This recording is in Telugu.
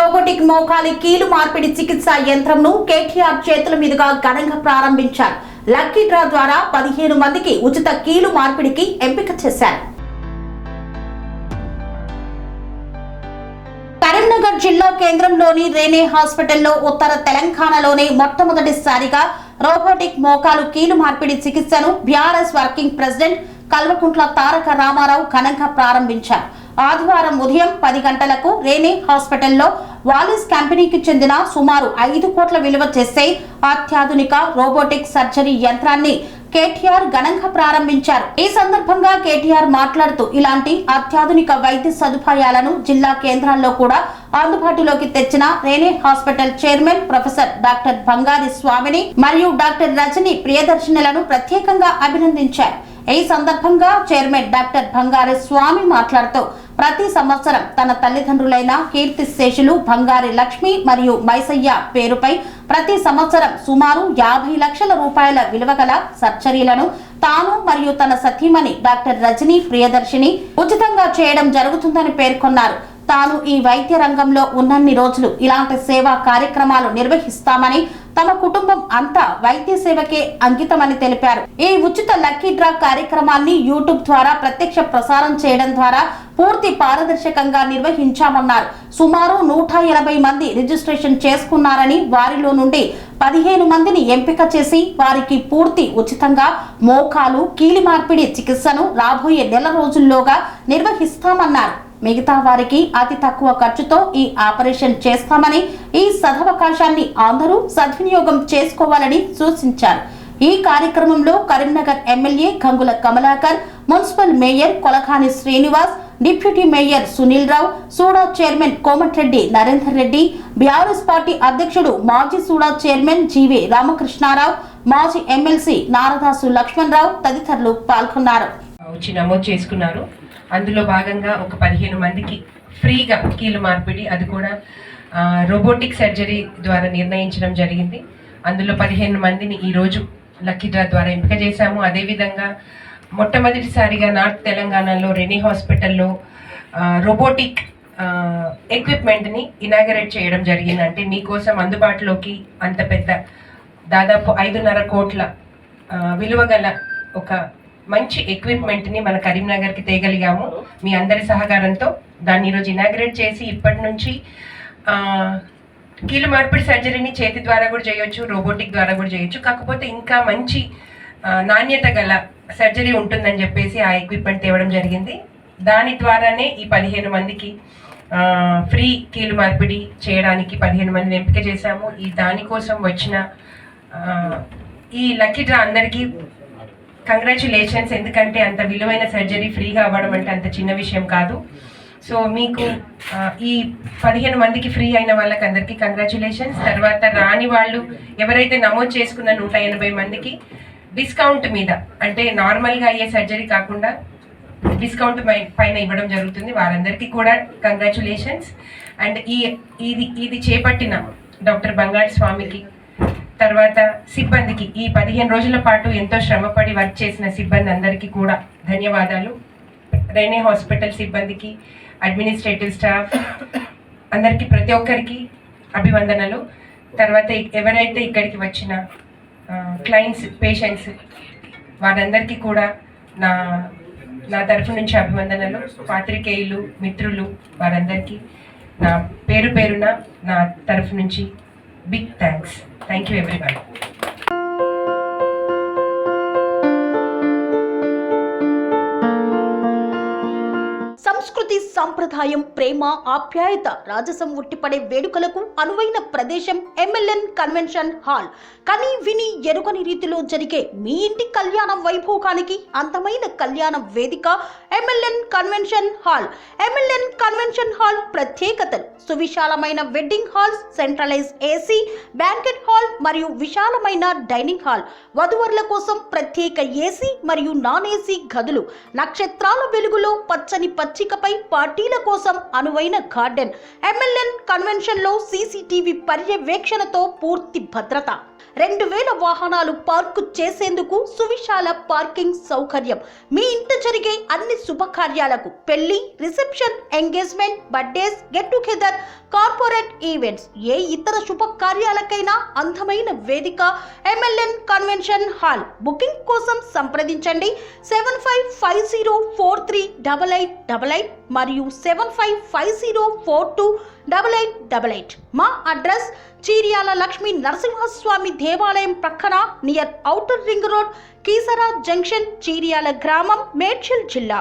రోబోటిక్ మోకాలి కీలు మార్పిడి చికిత్సా యంత్రంను కేటీఆర్ చేతుల మీదుగా ఘనంగా ప్రారంభించారు. లక్కీ డ్రా ద్వారా 15 మందికి ఉచిత కీలు మార్పిడికి ఎంపిక చేశారు. కరీంనగర్ జిల్లా కేంద్రంలోని రేనే హాస్పిటల్లో ఉత్తర తెలంగాణలోనే మొట్టమొదటిసారిగా రోబోటిక్ మోకాలు కీలు మార్పిడి చికిత్సను BRS working president Kalvakuntla Taraka Ramarao ఘనంగా ప్రారంభించారు. ఆదివారం ఉదయం 10 గంటలకు రేనే హాస్పిటల్లో వాలిస్ కంపెనీకి చెందిన సుమారు 5 కోట్ల విలువ చేసే అత్యాధునిక రోబోటిక్ సర్జరీ యంత్రాన్ని కేటీఆర్ ఘనంగా ప్రారంభించారు. ఈ సందర్భంగా కేటీఆర్ మాట్లాడుతూ ఇలాంటి అత్యాధునిక వైద్య సదుపాయాలను జిల్లా కేంద్రాల్లో కూడా అందుబాటులోకి తెచ్చిన రేనే హాస్పిటల్ చైర్మన్ ప్రొఫెసర్ డాక్టర్ బంగారి స్వామిని మరియు డాక్టర్ రజని ప్రియదర్శినులను ప్రత్యేకంగా అభినందించారు. ఈ సందర్భంగా చైర్మన్ డాక్టర్ బంగారి స్వామి మాట్లాడుతూ ప్రతి సంవత్సరం తన తల్లిదండ్రులైన కీర్తి శేషులు బంగారి లక్ష్మి మరియు మైసయ్య పేరుపై ప్రతి సంవత్సరం సుమారు 50 లక్షల రూపాయల విలువగల సర్జరీలను తాను మరియు తన సతీమణి డాక్టర్ రజని ప్రియదర్శిని ఉచితంగా చేయడం జరుగుతుందని పేర్కొన్నారు. తాను ఈ వైద్య రంగంలో ఉన్నన్ని రోజులు ఇలాంటి సేవా కార్యక్రమాలు నిర్వహిస్తామని, తమ కుటుంబం అంతా వైద్య సేవకే అంకితమని తెలిపారు. ఈ ఉచిత లక్కీ డ్రా కార్యక్రమాన్ని యూట్యూబ్ ద్వారా ప్రత్యక్ష ప్రసారం చేయడం ద్వారా పూర్తి పారదర్శకంగా నిర్వహించామన్నారు. సుమారు 180 మంది రిజిస్ట్రేషన్ చేసుకున్నారని, వారిలో నుండి 15 మందిని ఎంపిక చేసి వారికి పూర్తి ఉచితంగా మోకాలు కీలి మార్పిడి చికిత్సను రాబోయే నెల రోజుల్లోగా నిర్వహిస్తామన్నారు. మిగతా వారికి అతి తక్కువ ఖర్చుతో ఈ ఆపరేషన్ చేస్తామని, ఈ సదవకాశాన్ని అందరూ సద్వినియోగం చేసుకోవాలని సూచించారు. ఈ కార్యక్రమంలో Karimnagar MLA Gangula Kamalakar, municipal mayor Kolakani Srinivas, deputy mayor Sunil Rao, SUDA chairman Komatireddy Narender Reddy, BRS party అధ్యక్షుడు మాజీ సూడా చైర్మన్ జీవి రామకృష్ణారావు, మాజీ ఎమ్మెల్సీ నారదాసు లక్ష్మణ్ రావు తదితరులు పాల్గొన్నారు. నమోదు చేసుకున్నారు. అందులో భాగంగా ఒక 15 మందికి ఫ్రీగా కీలు మార్పిడి, అది కూడా రోబోటిక్ సర్జరీ ద్వారా నిర్ణయించడం జరిగింది. అందులో 15 మందిని ఈరోజు లక్కీ డ్రా ద్వారా ఎంపిక చేశాము. అదేవిధంగా మొట్టమొదటిసారిగా నార్త్ తెలంగాణలో రెనీ హాస్పిటల్లో రోబోటిక్ ఎక్విప్మెంట్ని ఇనాగరేట్ చేయడం జరిగింది. అంటే మీకోసం అందుబాటులోకి అంత పెద్ద దాదాపు 5.5 కోట్ల విలువ గల ఒక మంచి ఎక్విప్మెంట్ని మన కరీంనగర్కి తేగలిగాము మీ అందరి సహకారంతో. దాన్ని ఈరోజు ఇనాగ్రేట్ చేసి ఇప్పటి నుంచి కీలు మార్పిడి సర్జరీని చేతి ద్వారా కూడా చేయొచ్చు, రోబోటిక్ ద్వారా కూడా చేయొచ్చు. కాకపోతే ఇంకా మంచి నాణ్యత గల సర్జరీ ఉంటుందని చెప్పేసి ఆ ఎక్విప్మెంట్ తేవడం జరిగింది. దాని ద్వారానే ఈ 15 మందికి ఫ్రీ కీలు మార్పిడి చేయడానికి 15 మందిని ఎంపిక చేశాము. ఈ దానికోసం వచ్చిన ఈ లక్కీ డ్రా అందరికీ కంగ్రాచులేషన్స్. ఎందుకంటే అంత విలువైన సర్జరీ ఫ్రీగా అవ్వడం అంటే అంత చిన్న విషయం కాదు. సో మీకు ఈ 15 మందికి ఫ్రీ అయిన వాళ్ళకి అందరికీ కంగ్రాచులేషన్స్. తర్వాత రాని వాళ్ళు ఎవరైతే నమోదు చేసుకున్న 180 మందికి డిస్కౌంట్ మీద, అంటే నార్మల్గా అయ్యే సర్జరీ కాకుండా డిస్కౌంట్ పైన ఇవ్వడం జరుగుతుంది. వారందరికీ కూడా కంగ్రాచులేషన్స్. అండ్ ఇది చేపట్టిన డాక్టర్ బంగారి స్వామికి, తర్వాత సిబ్బందికి, ఈ 15 రోజుల పాటు ఎంతో శ్రమపడి వర్క్ చేసిన సిబ్బంది అందరికీ కూడా ధన్యవాదాలు. రేనే హాస్పిటల్ సిబ్బందికి, అడ్మినిస్ట్రేటివ్ స్టాఫ్ అందరికీ, ప్రతి ఒక్కరికి అభివందనలు. తర్వాత ఎవరైతే ఇక్కడికి వచ్చిన క్లయింట్స్, పేషెంట్స్ వారందరికీ కూడా నా తరఫు నుంచి అభివందనలు. పాత్రికేయులు, మిత్రులు వారందరికీ నా పేరున నా తరఫు నుంచి big thanks. Thank you everybody. సంస్కృతి, సంప్రదాయం, ప్రేమ, ఆప్యాయత, రాజసం ఉట్టిపడే వేడుకలకు అనువైన ప్రదేశం ఎంఎల్ఎన్ కన్వెన్షన్ హాల్. కని విని ఎరుగని రీతిలో జరిగే మీ ఇంటి కళ్యాణ వైభోగానికి అందమైన కళ్యాణ వేదిక MLN convention hall. MLN convention hall ప్రత్యేకతలు: సువిశాలమైన wedding halls, centralise AC banquet hall మరియు విశాలమైన డైనింగ్ హాల్, వధువరుల కోసం ప్రత్యేక ఏసీ మరియు నాన్ ఏసీ గదులు, నక్షత్రాల వెలుగులో పచ్చని పచ్చికపై పార్టీల కోసం అనువైన గార్డెన్. ఎంఎల్ఎన్ కన్వెన్షన్ లో సీసీటీవీ పర్యవేక్షణతో పూర్తి భద్రత. 2000 వాహనాలు పార్కు చేసేందుకు సువిశాల పార్కింగ్ సౌకర్యం. మీ ఇంట జరిగే అన్ని శుభకార్యాలకు, పెళ్లి, reception, engagement, birthdays, get together, corporate events, ఏ ఇతర శుభకార్యాలకైనా అందమైన వేదిక MLN కన్వెన్షన్ హాల్. బుకింగ్ కోసం సంప్రదించండి 7550438888 మరియు 7550428888. మా అడ్రస్ చీర్యాల లక్ష్మీ నరసింహస్వామి దేవాలయం ప్రక్కన, near outer ring road, Keesara junction, Cheeryal గ్రామం, మేడ్చల్ జిల్లా.